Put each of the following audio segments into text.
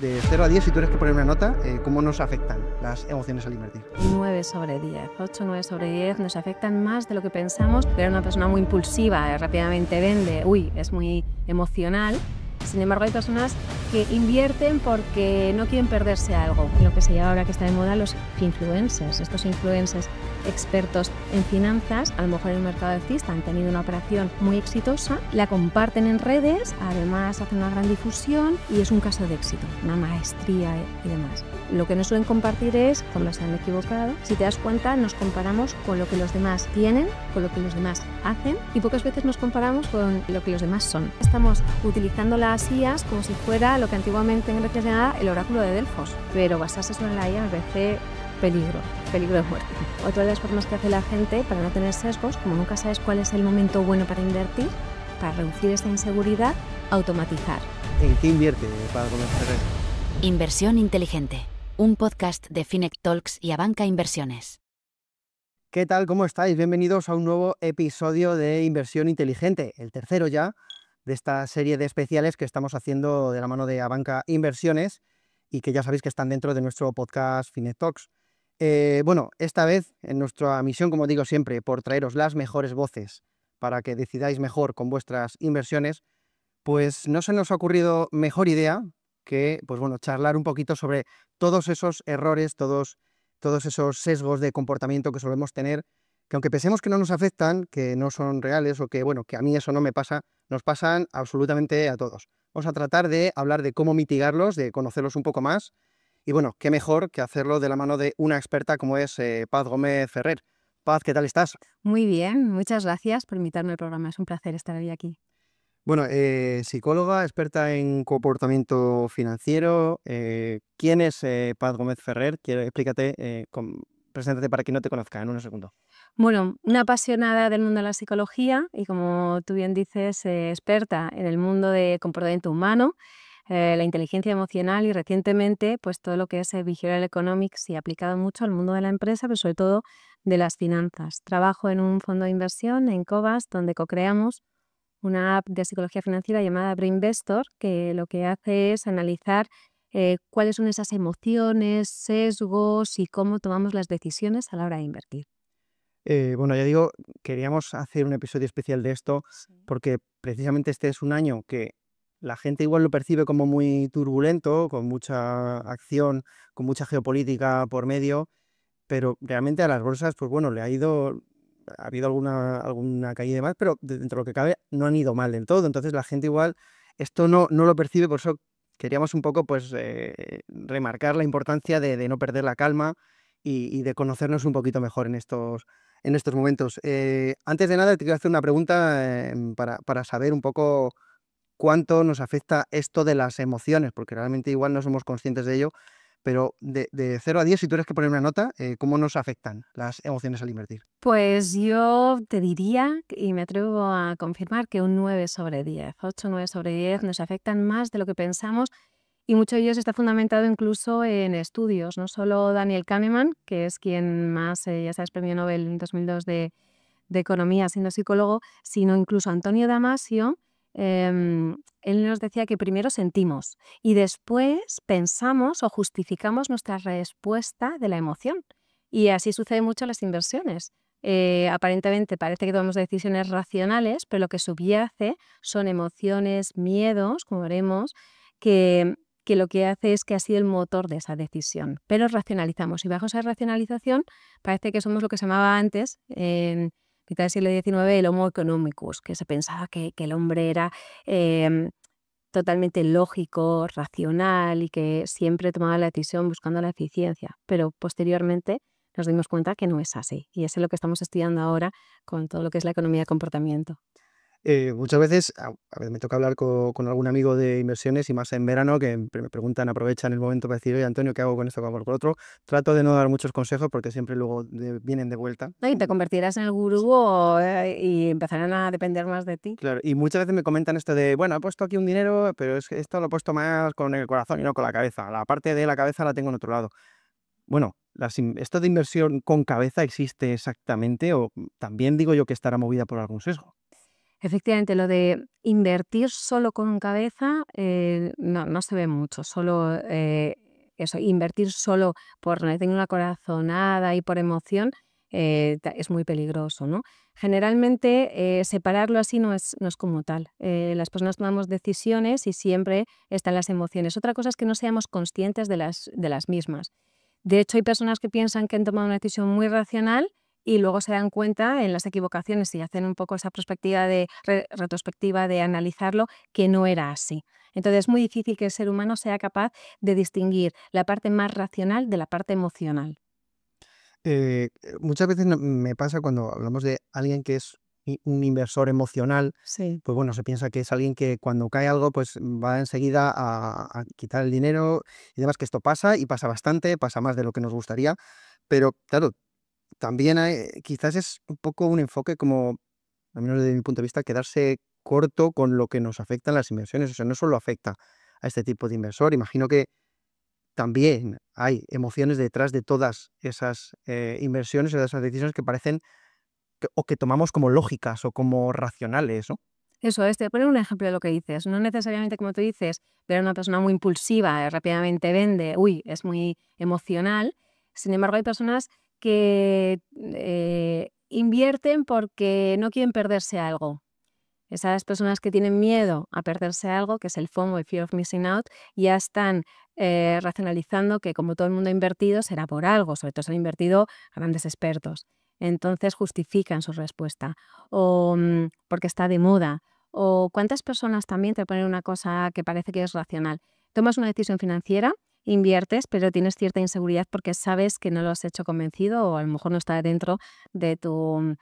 De 0 a 10, si tú eres que poner una nota, ¿cómo nos afectan las emociones al invertir? 9 sobre 10, 8, 9 sobre 10 nos afectan más de lo que pensamos. Pero una persona muy impulsiva, rápidamente vende, es muy emocional. Sin embargo, hay personas que invierten porque no quieren perderse algo. Lo que se llama ahora, que está de moda, los influencers. Estos influencers expertos en finanzas, a lo mejor en el mercado alcista han tenido una operación muy exitosa, la comparten en redes, además hacen una gran difusión y es un caso de éxito, una maestría y demás. Lo que no suelen compartir es cuando se han equivocado. Si te das cuenta, nos comparamos con lo que los demás tienen, con lo que los demás hacen, y pocas veces nos comparamos con lo que los demás son. Estamos utilizando las IAs como si fuera lo que antiguamente en Grecia se llamaba el oráculo de Delfos, pero basarse solo en la IA me parece peligro de muerte. Otra de las formas que hace la gente para no tener sesgos, como nunca sabes cuál es el momento bueno para invertir, para reducir esta inseguridad, automatizar. ¿En qué invierte para conocer? Inversión inteligente, un podcast de Finet Talks y Abanca Inversiones. ¿Qué tal? ¿Cómo estáis? Bienvenidos a un nuevo episodio de Inversión Inteligente, el tercero ya de esta serie de especiales que estamos haciendo de la mano de Abanca Inversiones y que ya sabéis que están dentro de nuestro podcast Finet Talks. Bueno, esta vez en nuestra misión, como digo siempre, por traeros las mejores voces para que decidáis mejor con vuestras inversiones, pues no se nos ha ocurrido mejor idea que, pues bueno, charlar un poquito sobre todos esos errores, todos esos sesgos de comportamiento que solemos tener, que aunque pensemos que no nos afectan, que no son reales o que, bueno, que a mí eso no me pasa, nos pasan absolutamente a todos. Vamos a tratar de hablar de cómo mitigarlos, de conocerlos un poco más. Y bueno, qué mejor que hacerlo de la mano de una experta como es Paz Gómez Ferrer. Paz, ¿qué tal estás? Muy bien, muchas gracias por invitarme al programa. Es un placer estar hoy aquí. Bueno, psicóloga, experta en comportamiento financiero. ¿Quién es Paz Gómez Ferrer? Explícate, preséntate para quien no te conozca en un segundo. Bueno, una apasionada del mundo de la psicología y, como tú bien dices, experta en el mundo de comportamiento humano, la inteligencia emocional y recientemente pues todo lo que es Behavioral Economics y aplicado mucho al mundo de la empresa, pero sobre todo de las finanzas. Trabajo en un fondo de inversión, en Cobas, donde co-creamos una app de psicología financiera llamada Brainvestor, que lo que hace es analizar cuáles son esas emociones, sesgos y cómo tomamos las decisiones a la hora de invertir. Bueno, ya digo, queríamos hacer un episodio especial de esto porque precisamente este es un año que la gente igual lo percibe como muy turbulento, con mucha acción, con mucha geopolítica por medio, pero realmente a las bolsas, pues bueno, ha habido alguna caída y demás, pero dentro de lo que cabe no han ido mal del todo. Entonces la gente igual esto no lo percibe, por eso queríamos un poco pues remarcar la importancia de no perder la calma y de conocernos un poquito mejor en estos momentos. Antes de nada te quiero hacer una pregunta para saber un poco cuánto nos afecta esto de las emociones, porque realmente igual no somos conscientes de ello, pero de 0 a 10, si tú eres que poner una nota, ¿cómo nos afectan las emociones al invertir? Pues yo te diría, y me atrevo a confirmar, que un 9 sobre 10, 8, 9 sobre 10 nos afectan más de lo que pensamos, y mucho de ello está fundamentado incluso en estudios. No solo Daniel Kahneman, que es quien más, ya sabes, premio Nobel en 2002 de Economía siendo psicólogo, sino incluso Antonio Damasio. Él nos decía que primero sentimos y después pensamos o justificamos nuestra respuesta de la emoción. Y así sucede mucho en las inversiones. Aparentemente parece que tomamos decisiones racionales, pero lo que subyace son emociones, miedos, como veremos, que lo que hace es que ha sido el motor de esa decisión. Pero racionalizamos, y bajo esa racionalización parece que somos lo que se llamaba antes, en mitad del siglo XIX, el Homo economicus, que se pensaba que el hombre era totalmente lógico, racional y que siempre tomaba la decisión buscando la eficiencia. Pero posteriormente nos dimos cuenta que no es así, y eso es lo que estamos estudiando ahora con todo lo que es la economía de comportamiento. Muchas veces, a veces me toca hablar con algún amigo de inversiones y más en verano, que me preguntan, aprovechan el momento para decir, oye, Antonio, ¿qué hago con esto, qué hago con lo otro? Trato de no dar muchos consejos porque siempre luego vienen de vuelta. ¿No? Y te convertirás en el gurú y empezarán a depender más de ti. Claro, y muchas veces me comentan esto de, bueno, he puesto aquí un dinero, pero es que esto lo he puesto más con el corazón y no con la cabeza. La parte de la cabeza la tengo en otro lado. Bueno, ¿esto de inversión con cabeza existe exactamente o también digo yo que estará movida por algún sesgo? Efectivamente, lo de invertir solo con cabeza no se ve mucho. Solo eso, invertir solo por tener una corazonada y por emoción es muy peligroso, ¿no? Generalmente separarlo así no es como tal. Las personas tomamos decisiones y siempre están las emociones. Otra cosa es que no seamos conscientes de las mismas. De hecho, hay personas que piensan que han tomado una decisión muy racional y luego se dan cuenta en las equivocaciones y hacen un poco esa perspectiva retrospectiva de analizarlo, que no era así. Entonces es muy difícil que el ser humano sea capaz de distinguir la parte más racional de la parte emocional. Muchas veces me pasa cuando hablamos de alguien que es un inversor emocional, Sí. pues bueno, se piensa que es alguien que cuando cae algo, pues va enseguida a quitar el dinero y demás, que esto pasa y pasa bastante, pasa más de lo que nos gustaría, pero claro, también quizás es un poco un enfoque como, al menos desde mi punto de vista, quedarse corto con lo que nos afectan las inversiones. O sea, no solo afecta a este tipo de inversor, imagino que también hay emociones detrás de todas esas inversiones o de esas decisiones que parecen o que tomamos como lógicas o como racionales, ¿no? Eso es, te voy a poner un ejemplo de lo que dices. No necesariamente, como tú dices, ver a una persona muy impulsiva, rápidamente vende, es muy emocional. Sin embargo, hay personas que invierten porque no quieren perderse algo. Esas personas que tienen miedo a perderse algo, que es el FOMO, el Fear of Missing Out, ya están racionalizando que como todo el mundo ha invertido será por algo, sobre todo si han invertido grandes expertos. Entonces justifican su respuesta. O porque está de moda. O cuántas personas también, te ponen una cosa que parece que es racional. Tomas una decisión financiera, inviertes, pero tienes cierta inseguridad porque sabes que no lo has hecho convencido o a lo mejor no está dentro de tu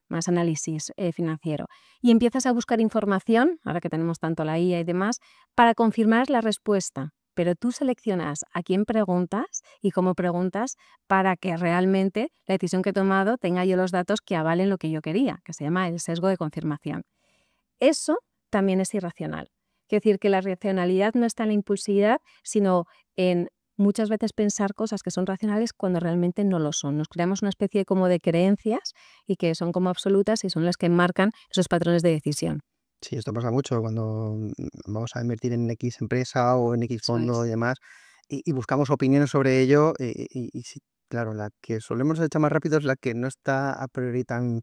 más análisis financiero. Y empiezas a buscar información, ahora que tenemos tanto la IA y demás, para confirmar la respuesta. Pero tú seleccionas a quién preguntas y cómo preguntas para que realmente la decisión que he tomado tenga yo los datos que avalen lo que yo quería, que se llama el sesgo de confirmación. Eso también es irracional. Quiere decir que la racionalidad no está en la impulsividad, sino en muchas veces pensar cosas que son racionales cuando realmente no lo son. Nos creamos una especie como de creencias y que son como absolutas y son las que marcan esos patrones de decisión. Sí, esto pasa mucho cuando vamos a invertir en X empresa o en X Eso fondo es. y demás, y buscamos opiniones sobre ello, y sí, claro, la que solemos echar más rápido es la que no está a priori tan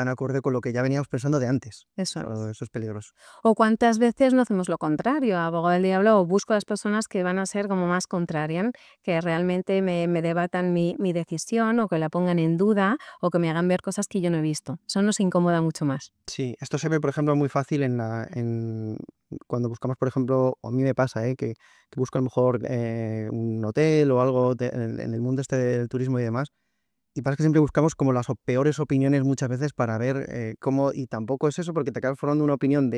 acorde con lo que ya veníamos pensando de antes. Eso es. Eso es peligroso. O cuántas veces no hacemos lo contrario, abogado del diablo, o busco a las personas que van a ser como más contrarian, que realmente me debatan mi decisión o que la pongan en duda o que me hagan ver cosas que yo no he visto. Eso nos incomoda mucho más. Sí, esto se ve, por ejemplo, muy fácil cuando buscamos, por ejemplo, o a mí me pasa, que busco a lo mejor un hotel o algo en el mundo este del turismo y demás. Y pasa que siempre buscamos como las peores opiniones muchas veces para ver cómo, y tampoco es eso porque te acabas formando una opinión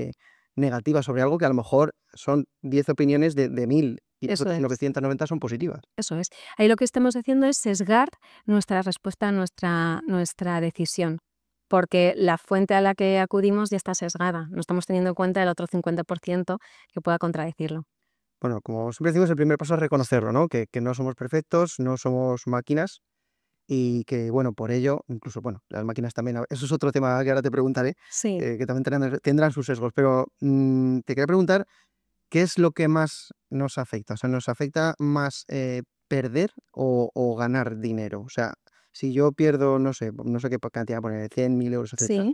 negativa sobre algo que a lo mejor son 10 opiniones de 1000 y las Eso otras es. 990 son positivas. Eso es. Ahí lo que estamos haciendo es sesgar nuestra respuesta a nuestra decisión, porque la fuente a la que acudimos ya está sesgada. No estamos teniendo en cuenta el otro 50% que pueda contradecirlo. Bueno, como siempre decimos, el primer paso es reconocerlo, ¿no? Que no somos perfectos, no somos máquinas y que, bueno, por ello, incluso, bueno, las máquinas también, eso es otro tema que ahora te preguntaré, Sí. que también tendrán sus sesgos, pero te quería preguntar, ¿qué es lo que más nos afecta? O sea, ¿nos afecta más perder o ganar dinero? O sea, si yo pierdo, no sé qué cantidad poner, 100, 1000 euros, etcétera, Sí.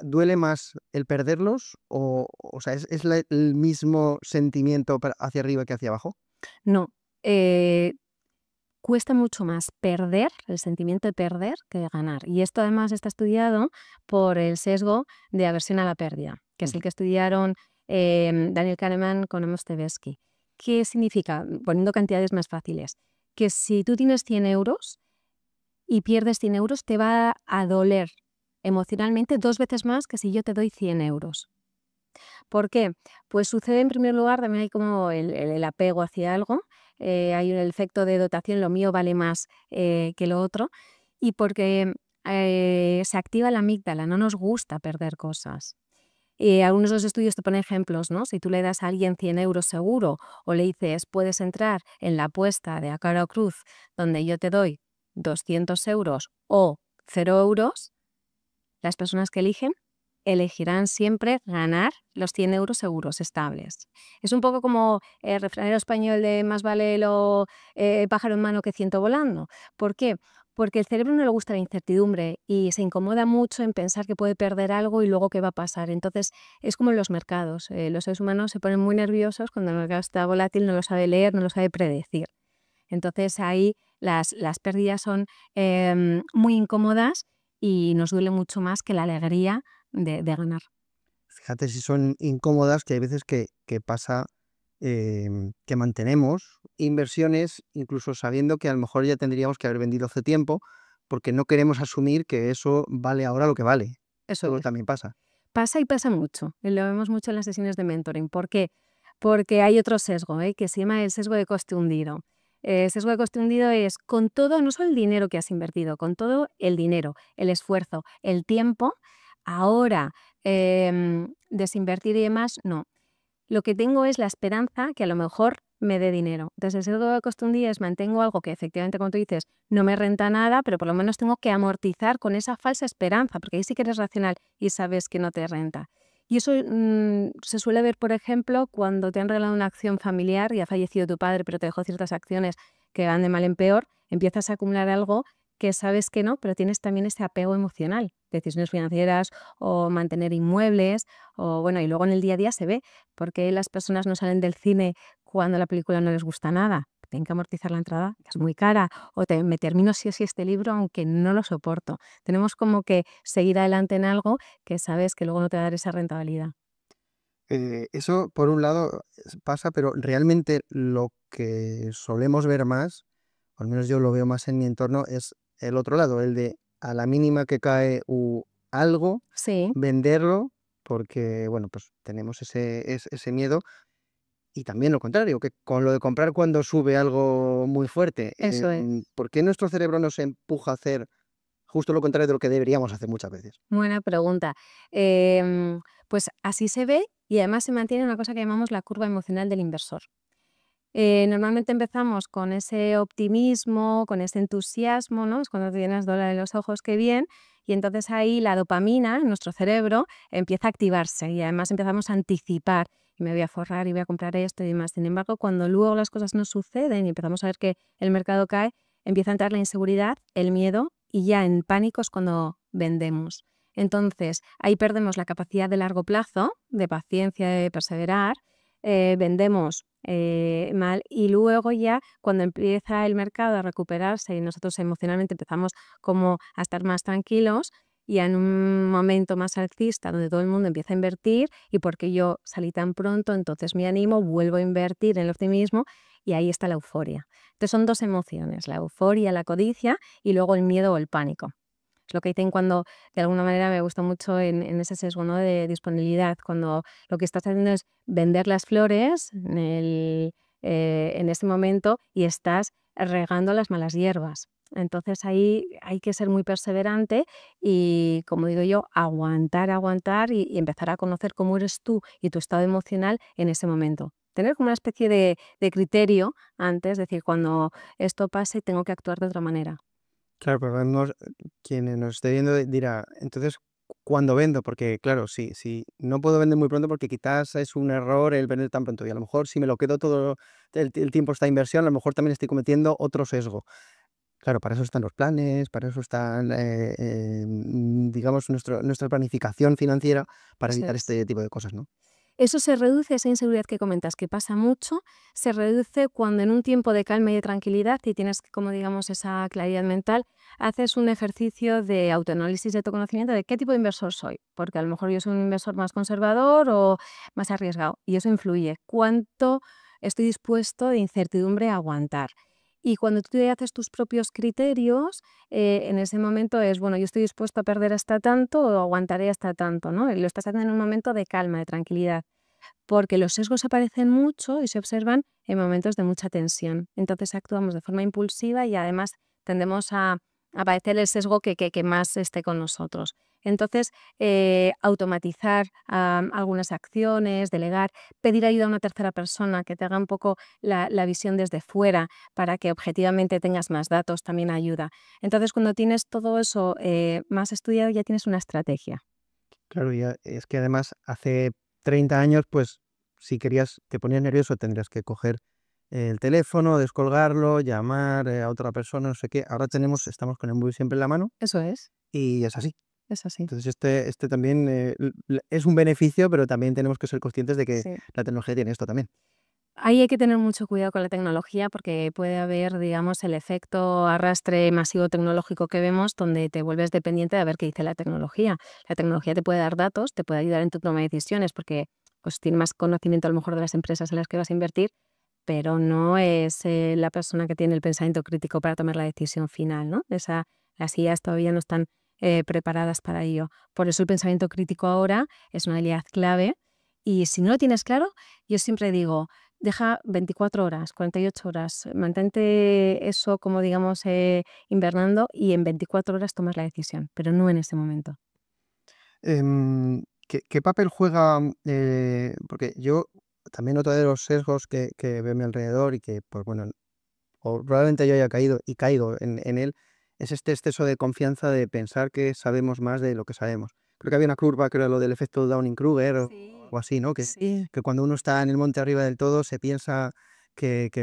¿duele más el perderlos? O sea, ¿es el mismo sentimiento hacia arriba que hacia abajo? No. Cuesta mucho más perder, el sentimiento de perder, que de ganar. Y esto además está estudiado por el sesgo de aversión a la pérdida, que es el Ujú. que estudiaron Daniel Kahneman con Amos Tversky. ¿Qué significa? Poniendo cantidades más fáciles. Que si tú tienes 100 euros y pierdes 100 euros, te va a doler emocionalmente 2 veces más que si yo te doy 100 euros. ¿Por qué? Pues sucede en primer lugar, también hay como el apego hacia algo, hay el efecto de dotación, lo mío vale más que lo otro, y porque se activa la amígdala, no nos gusta perder cosas. Algunos de los estudios te ponen ejemplos, ¿no? Si tú le das a alguien 100 euros seguro o le dices, puedes entrar en la apuesta de a cara o cruz, donde yo te doy 200 euros o 0 euros, las personas que eligen elegirán siempre ganar los 100 euros seguros, estables. Es un poco como el refranero español de más vale lo pájaro en mano que ciento volando. ¿Por qué? Porque el cerebro no le gusta la incertidumbre y se incomoda mucho en pensar que puede perder algo y luego qué va a pasar. Entonces, es como en los mercados. Los seres humanos se ponen muy nerviosos cuando el mercado está volátil, no lo sabe leer, no lo sabe predecir. Entonces, ahí las pérdidas son muy incómodas y nos duele mucho más que la alegría de ganar. Fíjate si son incómodas, que hay veces que pasa que mantenemos inversiones incluso sabiendo que a lo mejor ya tendríamos que haber vendido hace tiempo porque no queremos asumir que eso vale ahora lo que vale. Eso Eso es. también pasa. Pasa y pasa mucho. Y lo vemos mucho en las sesiones de mentoring. ¿Por qué? Porque hay otro sesgo, que se llama el sesgo de coste hundido. El sesgo de coste hundido es con todo, no solo el dinero que has invertido, con todo el dinero, el esfuerzo, el tiempo, ahora desinvertir y demás, no. Lo que tengo es la esperanza que a lo mejor me dé dinero. Entonces, el sesgo de coste hundido es mantengo algo que efectivamente, como tú dices, no me renta nada, pero por lo menos tengo que amortizar con esa falsa esperanza, porque ahí sí que eres racional y sabes que no te renta. Y eso se suele ver, por ejemplo, cuando te han regalado una acción familiar y ha fallecido tu padre, pero te dejó ciertas acciones que van de mal en peor, empiezas a acumular algo que sabes que no, pero tienes también ese apego emocional, decisiones financieras o mantener inmuebles, o bueno, y luego en el día a día se ve, porque las personas no salen del cine cuando la película no les gusta nada. Tienen que amortizar la entrada, que es muy cara, o me termino sí o sí este libro aunque no lo soporto. Tenemos como que seguir adelante en algo que sabes que luego no te va a dar esa rentabilidad. Eso, por un lado, pasa, pero realmente lo que solemos ver más, o al menos yo lo veo más en mi entorno, es el otro lado, el de a la mínima que cae algo, Sí, venderlo, porque, bueno, pues tenemos ese miedo. Y también lo contrario, que con lo de comprar cuando sube algo muy fuerte, eso es. ¿por qué nuestro cerebro nos empuja a hacer justo lo contrario de lo que deberíamos hacer muchas veces? Buena pregunta. Pues así se ve y además se mantiene una cosa que llamamos la curva emocional del inversor. Normalmente empezamos con ese optimismo, con ese entusiasmo, ¿no? Es cuando te llenas dólar en los ojos, qué bien, y entonces ahí la dopamina en nuestro cerebro empieza a activarse y además empezamos a anticipar y me voy a forrar y voy a comprar esto y demás. Sin embargo, cuando luego las cosas no suceden y empezamos a ver que el mercado cae, empieza a entrar la inseguridad, el miedo y ya en pánico es cuando vendemos. Entonces, ahí perdemos la capacidad de largo plazo, de paciencia, de perseverar, vendemos mal y luego ya cuando empieza el mercado a recuperarse y nosotros emocionalmente empezamos como a estar más tranquilos y en un momento más alcista donde todo el mundo empieza a invertir y porque yo salí tan pronto, entonces me animo, vuelvo a invertir en el optimismo y ahí está la euforia. Entonces son dos emociones, la euforia, la codicia y luego el miedo o el pánico. Es lo que dicen cuando, de alguna manera, me gusta mucho en ese sesgo, ¿no?, de disponibilidad, cuando lo que estás haciendo es vender las flores en ese momento y estás regando las malas hierbas. Entonces ahí hay que ser muy perseverante y, como digo yo, aguantar y empezar a conocer cómo eres tú y tu estado emocional en ese momento. Tener como una especie de criterio antes, decir, cuando esto pase tengo que actuar de otra manera. Claro, pero quien nos esté viendo dirá, entonces, ¿cuándo vendo? Porque, claro, si no puedo vender muy pronto porque quizás es un error el vender tan pronto. Y a lo mejor si me lo quedo todo el tiempo esta inversión, a lo mejor también estoy cometiendo otro sesgo. Claro, para eso están los planes, para eso están, digamos, nuestra planificación financiera para Eso evitar es. este tipo de cosas, ¿no? Eso se reduce, esa inseguridad que comentas, que pasa mucho, se reduce cuando en un tiempo de calma y de tranquilidad y tienes, como digamos, esa claridad mental, haces un ejercicio de autoanálisis de autoconocimiento de qué tipo de inversor soy, porque a lo mejor yo soy un inversor más conservador o más arriesgado y eso influye. ¿Cuánto estoy dispuesto de incertidumbre a aguantar? Y cuando tú te haces tus propios criterios, en ese momento es, bueno, yo estoy dispuesto a perder hasta tanto o aguantaré hasta tanto, ¿no? Y lo estás haciendo en un momento de calma, de tranquilidad, porque los sesgos aparecen mucho y se observan en momentos de mucha tensión. Entonces actuamos de forma impulsiva y además tendemos a padecer el sesgo que más esté con nosotros. Entonces, automatizar algunas acciones, delegar, pedir ayuda a una tercera persona que te haga un poco la visión desde fuera para que objetivamente tengas más datos también ayuda. Entonces, cuando tienes todo eso más estudiado, ya tienes una estrategia. Claro, ya es que además hace 30 años, pues si querías, te ponías nervioso, tendrías que coger el teléfono, descolgarlo, llamar a otra persona, no sé qué. Ahora estamos con el móvil siempre en la mano Eso y es así. es así. Entonces este también es un beneficio, pero también tenemos que ser conscientes de que Sí. la tecnología tiene esto también. Ahí hay que tener mucho cuidado con la tecnología porque puede haber, digamos, el efecto arrastre masivo tecnológico que vemos donde te vuelves dependiente de ver qué dice la tecnología. La tecnología te puede dar datos, te puede ayudar en tu toma de decisiones porque pues, tiene más conocimiento a lo mejor de las empresas en las que vas a invertir, pero no es la persona que tiene el pensamiento crítico para tomar la decisión final, ¿no? Las IAs todavía no están preparadas para ello. Por eso el pensamiento crítico ahora es una habilidad clave y si no lo tienes claro, yo siempre digo, deja 24 horas, 48 horas, mantente eso como digamos invernando y en 24 horas tomas la decisión, pero no en ese momento. ¿Qué papel juega? Porque yo también otro de los sesgos que veo a mi alrededor y que, pues bueno, o probablemente yo haya caído y caigo en él, es este exceso de confianza de pensar que sabemos más de lo que sabemos. Creo que había una curva, creo, lo del efecto Dunning-Kruger o algo así, ¿no? Sí. Que cuando uno está en el monte arriba del todo se piensa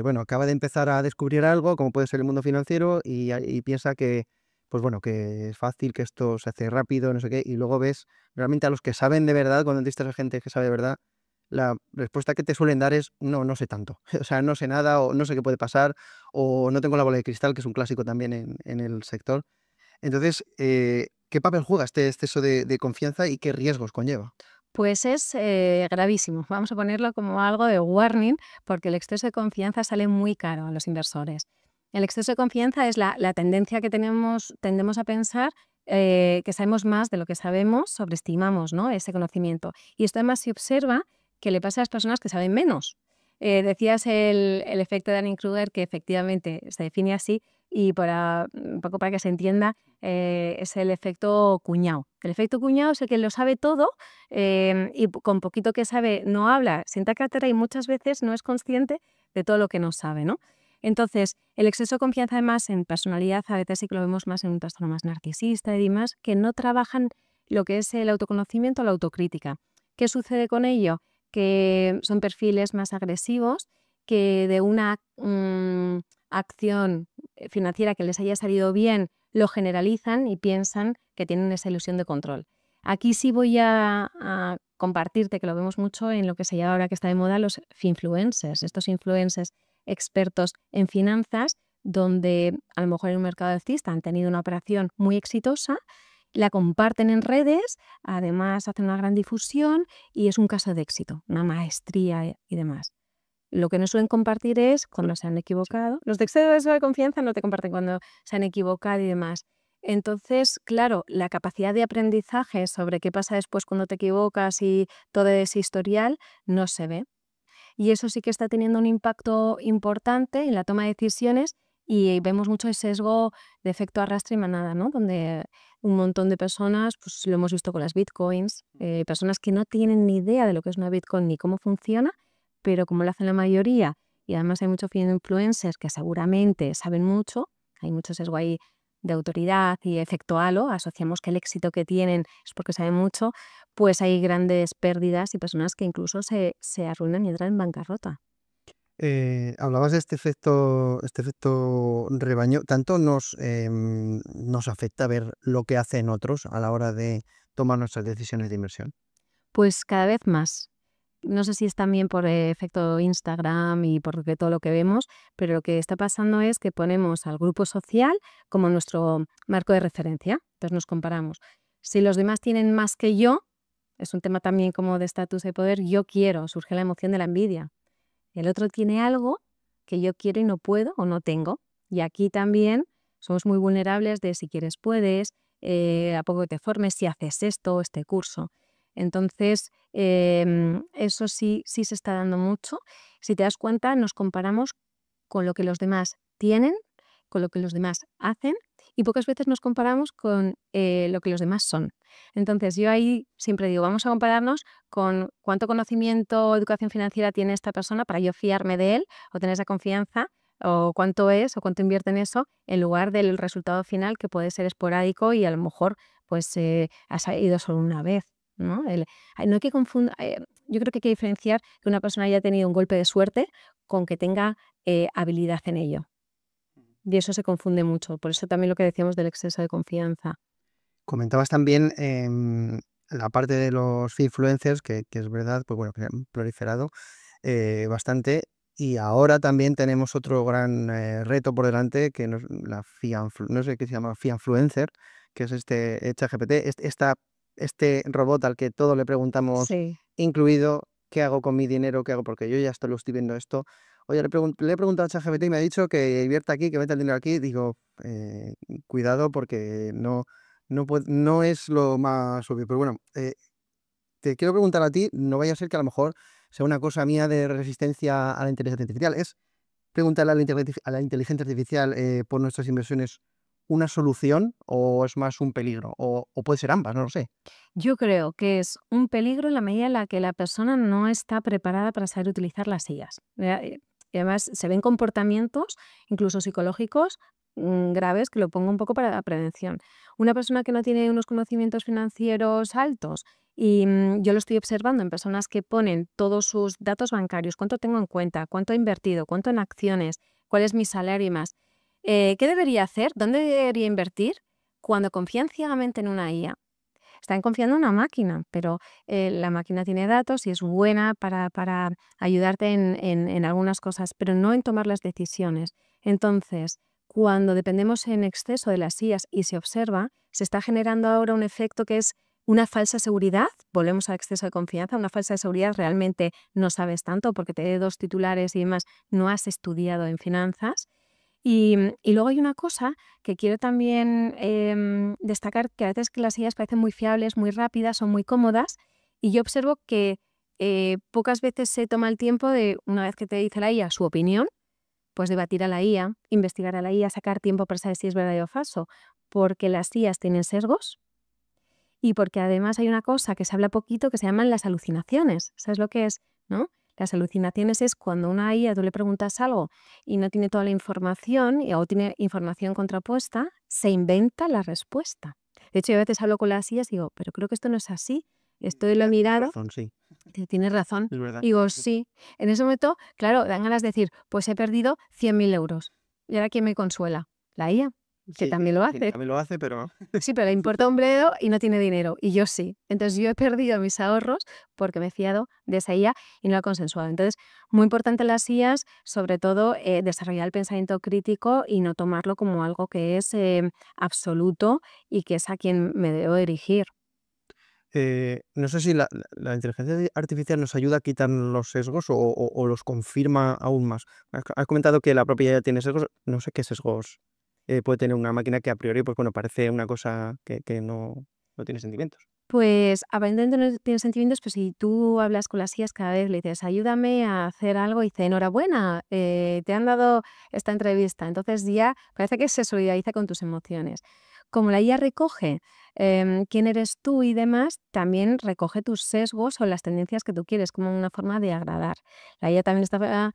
bueno, acaba de empezar a descubrir algo, como puede ser el mundo financiero, y piensa que, pues bueno, que es fácil, que esto se hace rápido, no sé qué, y luego ves realmente a los que saben de verdad, cuando entrevistas a gente que sabe de verdad, la respuesta que te suelen dar es no, no sé tanto. O sea, no sé nada o no sé qué puede pasar o no tengo la bola de cristal, que es un clásico también en el sector. Entonces, ¿qué papel juega este exceso de confianza y qué riesgos conlleva? Pues es gravísimo. Vamos a ponerlo como algo de warning, porque el exceso de confianza sale muy caro a los inversores. El exceso de confianza es la tendencia que tendemos a pensar que sabemos más de lo que sabemos, sobreestimamos, ¿no?, ese conocimiento. Y esto además se observa que le pasa a las personas que saben menos. Decías el efecto de Dunning-Kruger, que efectivamente se define así, y un poco para que se entienda, es el efecto cuñado. El efecto cuñado es el que lo sabe todo y con poquito que sabe no habla, sienta cátedra y muchas veces no es consciente de todo lo que no sabe, ¿no? Entonces, el exceso de confianza además en personalidad a veces sí que lo vemos más en un trastorno más narcisista y demás, que no trabajan lo que es el autoconocimiento o la autocrítica. ¿Qué sucede con ello? Que son perfiles más agresivos, que de una acción financiera que les haya salido bien lo generalizan y piensan que tienen esa ilusión de control. Aquí sí voy a compartirte, que lo vemos mucho en lo que se llama ahora que está de moda, los finfluencers, estos influencers expertos en finanzas, donde a lo mejor en un mercado alcista han tenido una operación muy exitosa, la comparten en redes, además hacen una gran difusión y es un caso de éxito, una maestría y demás. Lo que no suelen compartir es cuando se han equivocado. Los de exceso de confianza no te comparten cuando se han equivocado y demás. Entonces, claro, la capacidad de aprendizaje sobre qué pasa después cuando te equivocas y todo ese historial no se ve. Y eso sí que está teniendo un impacto importante en la toma de decisiones y vemos mucho el sesgo de efecto arrastre y manada, ¿no? Donde un montón de personas, pues lo hemos visto con las bitcoins, personas que no tienen ni idea de lo que es una bitcoin ni cómo funciona, pero como lo hacen la mayoría y además hay muchos influencers que seguramente saben mucho, hay mucho sesgo ahí de autoridad y efecto halo, asociamos que el éxito que tienen es porque saben mucho, pues hay grandes pérdidas y personas que incluso se arruinan y entran en bancarrota. Hablabas de este efecto rebaño. ¿Tanto nos afecta ver lo que hacen otros a la hora de tomar nuestras decisiones de inversión? Pues cada vez más. No sé si es también por efecto Instagram y por todo lo que vemos, pero lo que está pasando es que ponemos al grupo social como nuestro marco de referencia. Entonces nos comparamos. Si los demás tienen más que yo, es un tema también como de estatus de poder, yo quiero, surge la emoción de la envidia. El otro tiene algo que yo quiero y no puedo o no tengo. Y aquí también somos muy vulnerables de si quieres puedes, a poco que te formes, si haces esto, este curso. Entonces, eso sí se está dando mucho. Si te das cuenta, nos comparamos con lo que los demás tienen, con lo que los demás hacen y pocas veces nos comparamos con lo que los demás son. Entonces, yo ahí siempre digo, vamos a compararnos con cuánto conocimiento o educación financiera tiene esta persona para yo fiarme de él o tener esa confianza o cuánto es o cuánto invierte en eso en lugar del resultado final que puede ser esporádico y a lo mejor pues ha salido solo una vez. ¿no? No hay que confundir, yo creo que hay que diferenciar que una persona haya tenido un golpe de suerte con que tenga habilidad en ello. Y eso se confunde mucho. Por eso también lo que decíamos del exceso de confianza. Comentabas también la parte de los influencers, que es verdad, pues bueno, que han proliferado bastante. Y ahora también tenemos otro gran reto por delante, que la no sé qué se llama, Fianfluencer, que es este ChatGPT, este robot al que todo le preguntamos, Sí. incluido qué hago con mi dinero, qué hago, porque yo ya lo estoy viendo esto. Oye, le he preguntado a ChatGPT y me ha dicho que invierta aquí, que meta el dinero aquí. Digo, cuidado porque no es lo más obvio. Pero bueno, te quiero preguntar a ti, no vaya a ser que a lo mejor sea una cosa mía de resistencia a la inteligencia artificial. ¿Es preguntarle a la inteligencia artificial por nuestras inversiones una solución o es más un peligro? O puede ser ambas, no lo sé. Yo creo que es un peligro en la medida en la que la persona no está preparada para saber utilizar las IAs. Y además se ven comportamientos, incluso psicológicos, graves, que lo pongo un poco para la prevención. Una persona que no tiene unos conocimientos financieros altos y yo lo estoy observando en personas que ponen todos sus datos bancarios, cuánto tengo en cuenta, cuánto he invertido, cuánto en acciones, cuál es mi salario y más. ¿Qué debería hacer? ¿Dónde debería invertir? Cuando confían ciegamente en una IA, están confiando en una máquina, pero la máquina tiene datos y es buena para ayudarte en algunas cosas, pero no en tomar las decisiones. Entonces, cuando dependemos en exceso de las IAs y se observa, se está generando ahora un efecto que es una falsa seguridad. Volvemos al exceso de confianza, una falsa seguridad. Realmente no sabes tanto porque te dé 2 titulares y demás, no has estudiado en finanzas. Y luego hay una cosa que quiero también destacar, que a veces que las IAs parecen muy fiables, muy rápidas, son muy cómodas, y yo observo que pocas veces se toma el tiempo de, una vez que te dice la IA su opinión, pues debatir a la IA, investigar a la IA, sacar tiempo para saber si es verdadero o falso, porque las IAs tienen sesgos y porque además hay una cosa que se habla poquito que se llaman las alucinaciones. ¿Sabes lo que es? ¿No? Las alucinaciones es cuando una IA tú le preguntas algo y no tiene toda la información o tiene información contrapuesta, se inventa la respuesta. De hecho, yo a veces hablo con las IAs y digo, pero creo que esto no es así. Esto lo he mirado. Razón, sí. Tienes razón. Es verdad. Y digo, sí. En ese momento, claro, dan ganas de decir, pues he perdido 100.000 euros. ¿Y ahora quién me consuela? La IA, que Sí, también lo hace. también lo hace, pero Sí, pero le importa un bledo y no tiene dinero. Y yo sí. Entonces yo he perdido mis ahorros porque me he fiado de esa IA y no la he consensuado. Entonces, muy importante las IAs, sobre todo desarrollar el pensamiento crítico y no tomarlo como algo que es absoluto y que es a quien me debo dirigir. no sé si la inteligencia artificial nos ayuda a quitar los sesgos o los confirma aún más. Has comentado que la propia IA tiene sesgos. No sé qué sesgos puede tener una máquina que a priori, pues bueno, parece una cosa que no tiene sentimientos. Pues aparentemente no tiene sentimientos, pero si tú hablas con las IAs cada vez, le dices, ayúdame a hacer algo, y dice, enhorabuena, te han dado esta entrevista. Entonces ya parece que se solidariza con tus emociones. Como la IA recoge quién eres tú y demás, también recoge tus sesgos o las tendencias que tú quieres, como una forma de agradar. La IA también está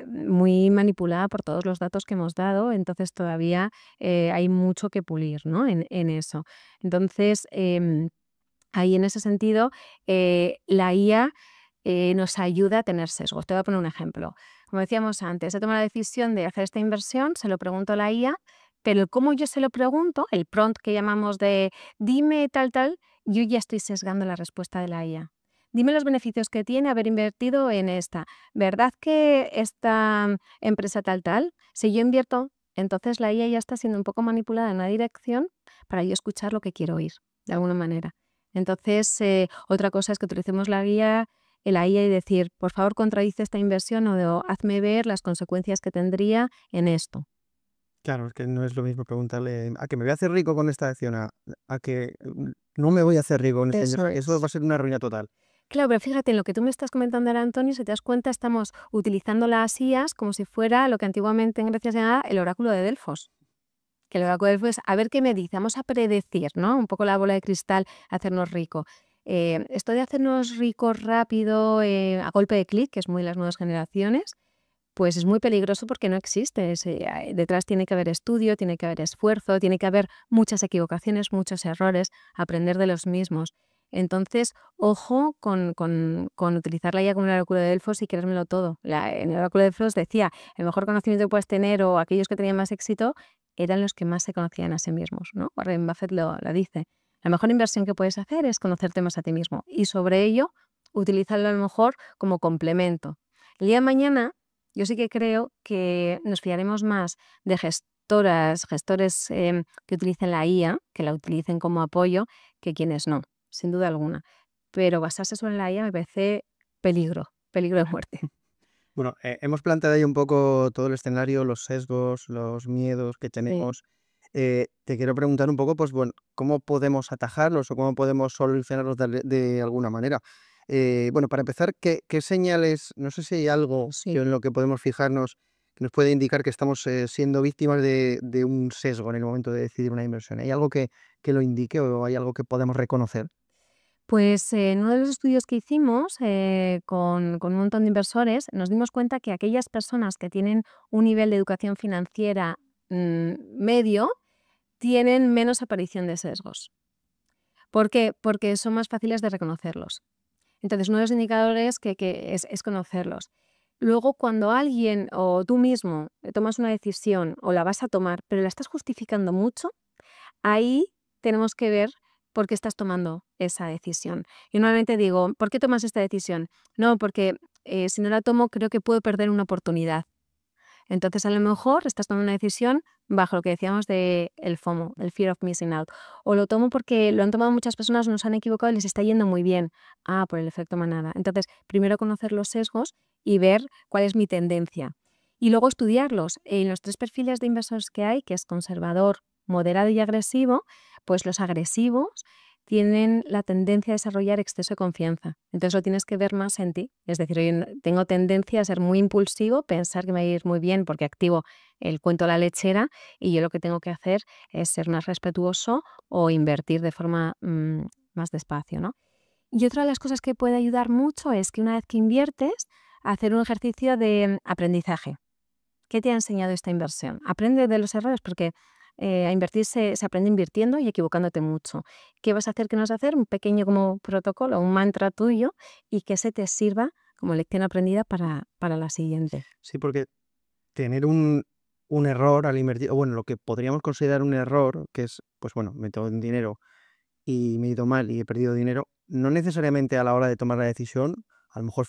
muy manipulada por todos los datos que hemos dado, entonces todavía hay mucho que pulir, ¿no? en eso. Entonces, ahí en ese sentido, la IA nos ayuda a tener sesgos. Te voy a poner un ejemplo. Como decíamos antes, he tomado la decisión de hacer esta inversión, se lo pregunto a la IA, pero el cómo yo se lo pregunto, el prompt que llamamos de dime tal, yo ya estoy sesgando la respuesta de la IA. Dime los beneficios que tiene haber invertido en esta. ¿Verdad que esta empresa tal? Si yo invierto, entonces la IA ya está siendo un poco manipulada en una dirección para yo escuchar lo que quiero oír, de alguna manera. Entonces, otra cosa es que utilicemos la IA y decir, por favor, contradice esta inversión o hazme ver las consecuencias que tendría en esto. Claro, es que no es lo mismo preguntarle a que me voy a hacer rico con esta acción, a que no me voy a hacer rico con esta inversión. Eso va a ser una ruina total. Claro, pero fíjate, en lo que tú me estás comentando ahora, Antonio, si te das cuenta, estamos utilizando las IAs como si fuera lo que antiguamente en Grecia se llamaba el oráculo de Delfos. Que el oráculo de Delfos es a ver qué me dice, vamos a predecir, ¿no? Un poco la bola de cristal, hacernos rico. Esto de hacernos ricos rápido, a golpe de clic, que es muy de las nuevas generaciones, pues es muy peligroso porque no existe. Detrás tiene que haber estudio, tiene que haber esfuerzo, tiene que haber muchas equivocaciones, muchos errores, aprender de los mismos. Entonces, ojo con utilizar la IA como el oráculo de Delfos y creérmelo todo. En el oráculo de Delfos decía, el mejor conocimiento que puedes tener o aquellos que tenían más éxito eran los que más se conocían a sí mismos, ¿no? Warren Buffett lo dice. La mejor inversión que puedes hacer es conocerte más a ti mismo y sobre ello utilizarlo a lo mejor como complemento. El día de mañana yo sí que creo que nos fiaremos más de gestores que utilicen la IA, que la utilicen como apoyo, que quienes no, sin duda alguna. Pero basarse solo en la IA me parece peligro de muerte. Bueno, hemos planteado ahí un poco todo el escenario, los sesgos, los miedos que tenemos. Te quiero preguntar un poco, pues bueno, ¿cómo podemos atajarlos o cómo podemos solucionarlos de alguna manera? Bueno, para empezar, ¿qué señales, no sé si hay algo en lo que podemos fijarnos que nos puede indicar que estamos siendo víctimas de un sesgo en el momento de decidir una inversión? ¿Hay algo que lo indique o hay algo que podemos reconocer? Pues en uno de los estudios que hicimos con un montón de inversores, nos dimos cuenta que aquellas personas que tienen un nivel de educación financiera medio tienen menos aparición de sesgos. ¿Por qué? Porque son más fáciles de reconocerlos. Entonces, uno de los indicadores que es conocerlos. Luego, cuando alguien o tú mismo tomas una decisión o la vas a tomar, pero la estás justificando mucho, ahí tenemos que ver por qué estás tomando esa decisión. Yo normalmente digo, ¿por qué tomas esta decisión? No, porque si no la tomo creo que puedo perder una oportunidad. Entonces, a lo mejor estás tomando una decisión bajo lo que decíamos de el FOMO, el Fear of Missing Out. O lo tomo porque lo han tomado muchas personas, nos han equivocado y les está yendo muy bien. Ah, por el efecto manada. Entonces, primero conocer los sesgos y ver cuál es mi tendencia. Y luego estudiarlos. En los 3 perfiles de inversores que hay, que es conservador, moderado y agresivo, pues los agresivos tienen la tendencia a desarrollar exceso de confianza. Entonces lo tienes que ver más en ti. Es decir, yo tengo tendencia a ser muy impulsivo, pensar que me va a ir muy bien porque activo el cuento de la lechera y yo lo que tengo que hacer es ser más respetuoso o invertir de forma más despacio, ¿no? Y otra de las cosas que puede ayudar mucho es que una vez que inviertes, hacer un ejercicio de aprendizaje. ¿Qué te ha enseñado esta inversión? Aprende de los errores porque a invertir se aprende invirtiendo y equivocándote mucho. ¿Qué vas a hacer? ¿Qué no vas a hacer? Un pequeño como protocolo, un mantra tuyo y que se te sirva como lección aprendida para la siguiente. Sí, porque tener un error al invertir, o bueno, lo que podríamos considerar un error, que es, pues bueno, me meto en dinero y me he ido mal y he perdido dinero, no necesariamente a la hora de tomar la decisión, a lo mejor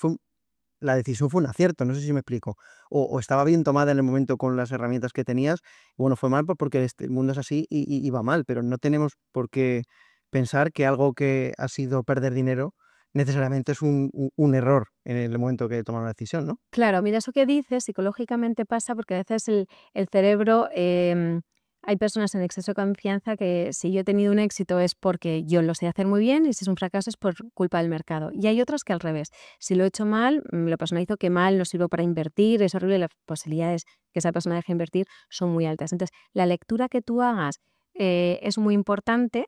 la decisión fue un acierto, no sé si me explico, o estaba bien tomada en el momento con las herramientas que tenías, bueno, fue mal porque el mundo es así y va mal, pero no tenemos por qué pensar que algo que ha sido perder dinero necesariamente es un error en el momento que toman la decisión, ¿no? Claro, mira, eso que dices psicológicamente pasa porque a veces el cerebro, hay personas en exceso de confianza que si yo he tenido un éxito es porque yo lo sé hacer muy bien y si es un fracaso es por culpa del mercado. Y hay otros que al revés, si lo he hecho mal, lo personalizo que mal, no sirvo para invertir, es horrible, las posibilidades que esa persona deje de invertir son muy altas. Entonces, la lectura que tú hagas es muy importante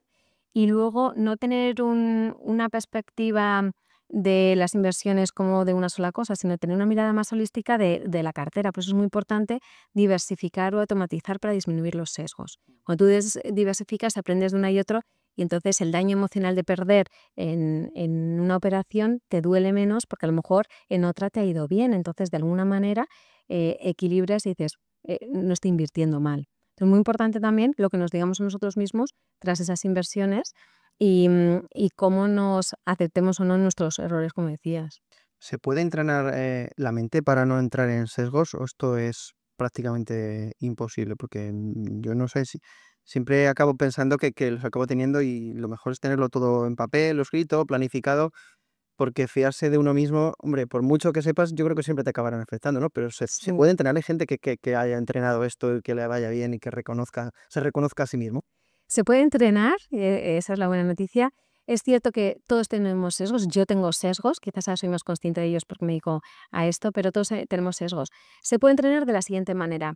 y luego no tener una perspectiva de las inversiones como de una sola cosa, sino tener una mirada más holística de la cartera. Por eso es muy importante diversificar o automatizar para disminuir los sesgos. Cuando tú diversificas, aprendes de una y otro y entonces el daño emocional de perder en una operación te duele menos porque a lo mejor en otra te ha ido bien. Entonces, de alguna manera, equilibras y dices, no estoy invirtiendo mal. Entonces, es muy importante también lo que nos digamos a nosotros mismos tras esas inversiones y cómo nos aceptemos o no nuestros errores, como decías. ¿Se puede entrenar la mente para no entrar en sesgos o esto es prácticamente imposible? Porque yo no sé si siempre acabo pensando que los acabo teniendo y lo mejor es tenerlo todo en papel, escrito, planificado, porque fiarse de uno mismo, hombre, por mucho que sepas, yo creo que siempre te acabarán afectando, ¿no? Pero se puede entrenar, hay gente que haya entrenado esto y que le vaya bien y que se reconozca a sí mismo. Se puede entrenar, esa es la buena noticia. Es cierto que todos tenemos sesgos, yo tengo sesgos, quizás ahora soy más consciente de ellos porque me dedico a esto, pero todos tenemos sesgos. Se puede entrenar de la siguiente manera,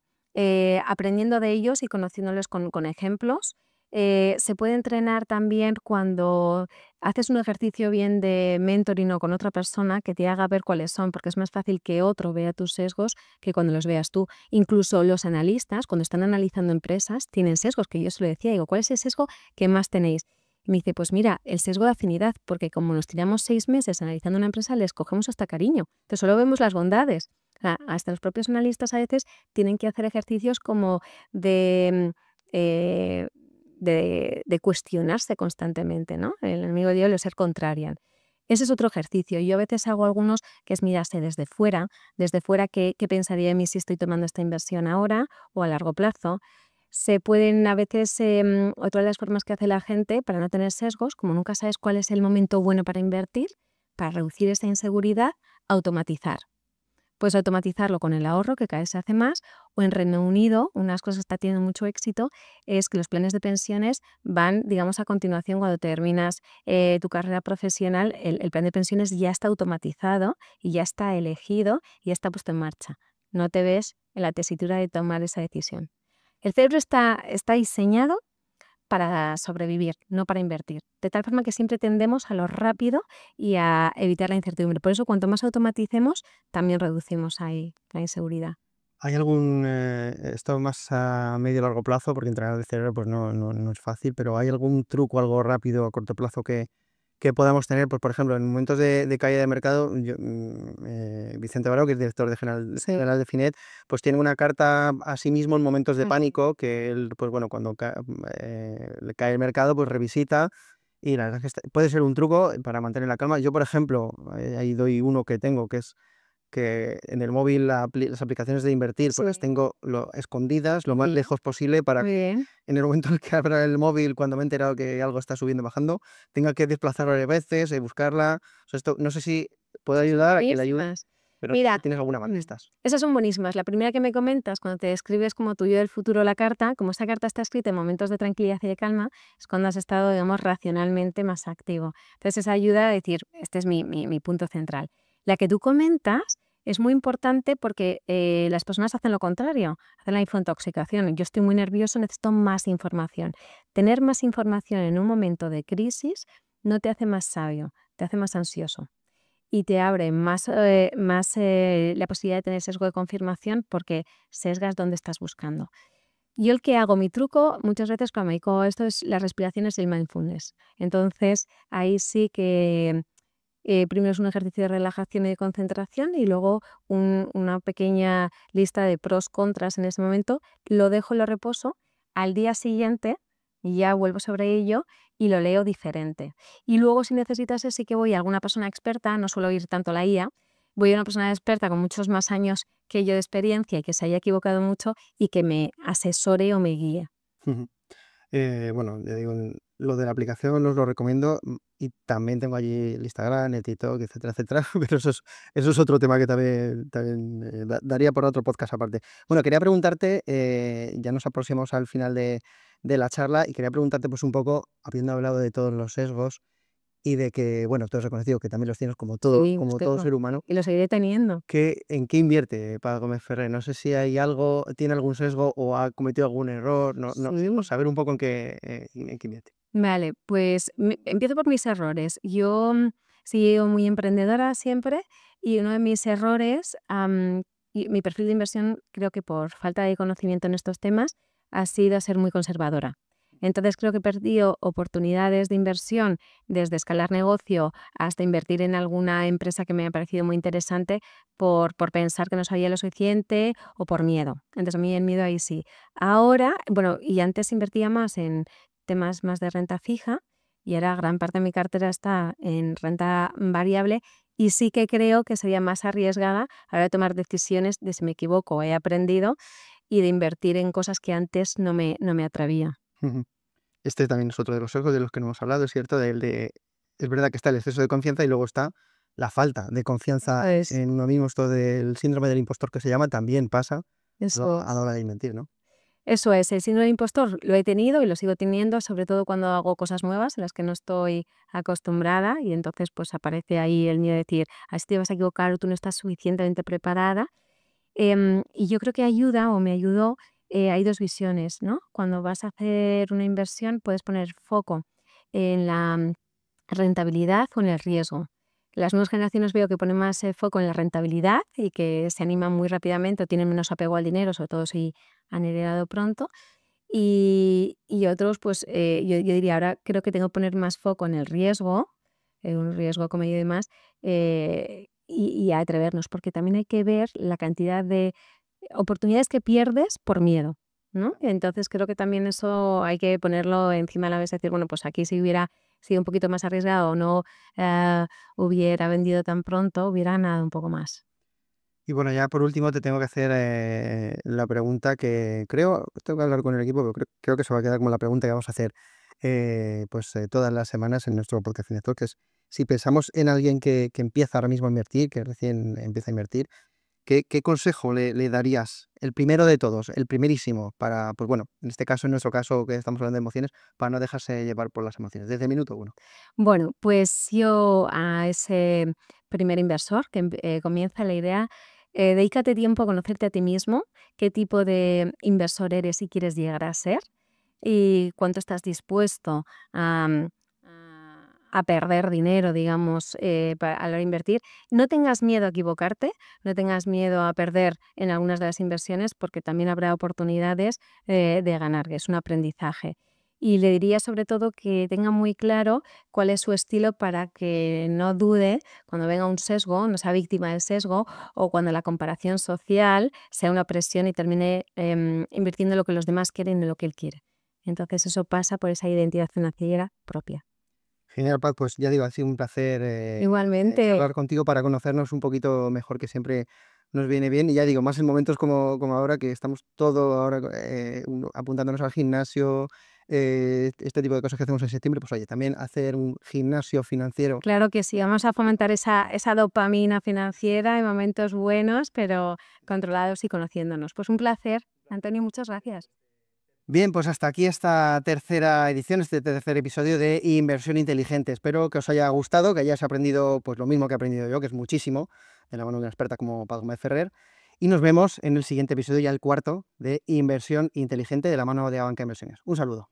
aprendiendo de ellos y conociéndolos con ejemplos. Se puede entrenar también cuando haces un ejercicio bien de mentoring o con otra persona que te haga ver cuáles son, porque es más fácil que otro vea tus sesgos que cuando los veas tú. Incluso los analistas, cuando están analizando empresas, tienen sesgos, que yo se lo decía, digo, ¿cuál es el sesgo que más tenéis? Y me dice, pues mira, el sesgo de afinidad, porque como nos tiramos 6 meses analizando una empresa, les cogemos hasta cariño. Entonces solo vemos las bondades. O sea, hasta los propios analistas a veces tienen que hacer ejercicios como de cuestionarse constantemente, ¿no? El enemigo de Dios es ser contrarian. Ese es otro ejercicio. Yo a veces hago algunos que es mirarse desde fuera qué pensaría de mí si estoy tomando esta inversión ahora o a largo plazo. Se pueden a veces, otra de las formas que hace la gente para no tener sesgos, como nunca sabes cuál es el momento bueno para invertir, para reducir esa inseguridad, automatizar. Puedes automatizarlo con el ahorro, que cada vez se hace más, o en Reino Unido, unas cosas que está teniendo mucho éxito, es que los planes de pensiones van, digamos, a continuación cuando terminas tu carrera profesional, el plan de pensiones ya está automatizado y ya está elegido y ya está puesto en marcha. No te ves en la tesitura de tomar esa decisión. El cerebro está diseñado para sobrevivir, no para invertir. De tal forma que siempre tendemos a lo rápido y a evitar la incertidumbre. Por eso, cuanto más automaticemos, también reducimos ahí la inseguridad. ¿Hay algún, esto más a medio y largo plazo, porque entrenar el cerebro pues no es fácil, pero hay algún truco, algo rápido a corto plazo que podamos tener? Pues, por ejemplo, en momentos de caída de mercado, Vicente Baró, que es director general de Finet, pues tiene una carta a sí mismo en momentos de pánico, que él, pues bueno, cuando le cae el mercado, pues revisita, y la verdad es que puede ser un truco para mantener la calma. Yo, por ejemplo, ahí doy uno que tengo, que es que en el móvil las aplicaciones de invertir, pues las tengo escondidas lo más lejos posible para Muy bien. en el momento en el que abra el móvil, cuando me he enterado que algo está subiendo o bajando, tenga que desplazarlo varias veces, buscarla. O sea, esto no sé si puede ayudar a que le ayude, Buenísimas. pero Mira, tienes alguna más de estas. esas son buenísimas. La primera que me comentas, cuando te describes como tu yo del futuro la carta, como esta carta está escrita en momentos de tranquilidad y de calma, es cuando has estado, digamos, racionalmente más activo. Entonces, esa ayuda a decir, este es mi punto central. La que tú comentas es muy importante porque las personas hacen lo contrario, hacen la infointoxicación. Yo estoy muy nervioso, necesito más información. Tener más información en un momento de crisis no te hace más sabio, te hace más ansioso. Y te abre más la posibilidad de tener sesgo de confirmación porque sesgas donde estás buscando. Yo el que hago, mi truco, muchas veces cuando me dedico a esto es las respiraciones y el mindfulness. Entonces, ahí sí que primero es un ejercicio de relajación y de concentración y luego una pequeña lista de pros, contras en ese momento. Lo dejo, lo reposo. Al día siguiente ya vuelvo sobre ello y lo leo diferente. Y luego, si necesitas, sí que voy a alguna persona experta, no suelo ir tanto a la IA, voy a una persona experta con muchos más años que yo de experiencia y que se haya equivocado mucho y que me asesore o me guíe. Bueno, ya digo, lo de la aplicación os lo recomiendo, y también tengo allí el Instagram, el TikTok, etcétera, etcétera, pero eso es otro tema que también daría por otro podcast aparte. Bueno, quería preguntarte, ya nos aproximamos al final de la charla, y quería preguntarte pues un poco, habiendo hablado de todos los sesgos y de que, bueno, tú has reconocido que también los tienes como Sí, todo ser humano, y lo seguiré teniendo. ¿en qué invierte Paco Gómez Ferrer? No sé si hay algo, tiene algún sesgo o ha cometido algún error, no sé, por saber un poco en qué invierte. Vale, pues empiezo por mis errores. Yo he sido muy emprendedora siempre y uno de mis errores, y mi perfil de inversión, creo que por falta de conocimiento en estos temas, ha sido ser muy conservadora. Entonces creo que he perdido oportunidades de inversión desde escalar negocio hasta invertir en alguna empresa que me ha parecido muy interesante por pensar que no sabía lo suficiente o por miedo. Entonces a mí el miedo ahí sí. Ahora, bueno, y antes invertía más en temas más de renta fija y ahora gran parte de mi cartera está en renta variable y sí que creo que sería más arriesgada a la hora de tomar decisiones de si me equivoco, he aprendido y de invertir en cosas que antes no me atrevía. Ujú. Este también es otro de los sesgos de los que no hemos hablado, es cierto, es verdad que está el exceso de confianza y luego está la falta de confianza en uno mismo. Esto del síndrome del impostor, que se llama, también pasa a la hora de invertir, ¿no? Eso es, el síndrome del impostor lo he tenido y lo sigo teniendo, sobre todo cuando hago cosas nuevas en las que no estoy acostumbrada y entonces pues aparece ahí el miedo de decir, a si te vas a equivocar o tú no estás suficientemente preparada. Y yo creo que ayuda o me ayudó, hay dos visiones, ¿no? Cuando vas a hacer una inversión puedes poner foco en la rentabilidad o en el riesgo. Las nuevas generaciones veo que ponen más foco en la rentabilidad y que se animan muy rápidamente o tienen menos apego al dinero, sobre todo si han heredado pronto. Y otros, pues yo diría, ahora creo que tengo que poner más foco en el riesgo, un riesgo comedido y demás, y atrevernos, porque también hay que ver la cantidad de oportunidades que pierdes por miedo, ¿no? Entonces creo que también eso hay que ponerlo encima de la mesa y decir, bueno, pues aquí si hubiera sido un poquito más arriesgado o no hubiera vendido tan pronto, hubiera ganado un poco más. Y bueno, ya por último te tengo que hacer la pregunta que creo, tengo que hablar con el equipo, pero creo que se va a quedar como la pregunta que vamos a hacer todas las semanas en nuestro podcast Finector, que es si pensamos en alguien que empieza ahora mismo a invertir, que recién empieza a invertir, ¿qué consejo le darías? El primero de todos, el primerísimo, para, pues bueno, en este caso, en nuestro caso que estamos hablando de emociones, para no dejarse llevar por las emociones, desde el minuto uno. Bueno, pues yo a ese primer inversor que comienza la idea, dedícate tiempo a conocerte a ti mismo, qué tipo de inversor eres y quieres llegar a ser y cuánto estás dispuesto a perder dinero, digamos, a la hora de invertir. No tengas miedo a equivocarte, no tengas miedo a perder en algunas de las inversiones porque también habrá oportunidades de ganar, que es un aprendizaje. Y le diría sobre todo que tenga muy claro cuál es su estilo para que no dude cuando venga un sesgo, no sea víctima del sesgo o cuando la comparación social sea una presión y termine invirtiendo lo que los demás quieren y lo que él quiere. Entonces eso pasa por esa identidad financiera propia. Genial, Paz, pues ya digo, ha sido un placer Igualmente, hablar contigo para conocernos un poquito mejor, que siempre nos viene bien. Y ya digo, más en momentos como ahora, que estamos todo ahora apuntándonos al gimnasio, este tipo de cosas que hacemos en septiembre, pues oye, también hacer un gimnasio financiero. claro que sí, vamos a fomentar esa dopamina financiera en momentos buenos, pero controlados y conociéndonos. Pues un placer, Antonio, muchas gracias. Bien, pues hasta aquí esta tercera edición, este tercer episodio de Inversión Inteligente. Espero que os haya gustado, que hayáis aprendido pues lo mismo que he aprendido yo, que es muchísimo, de la mano de una experta como Paz Gómez Ferrer. Y nos vemos en el siguiente episodio, ya el cuarto, de Inversión Inteligente, de la mano de Abanca Inversiones. Un saludo.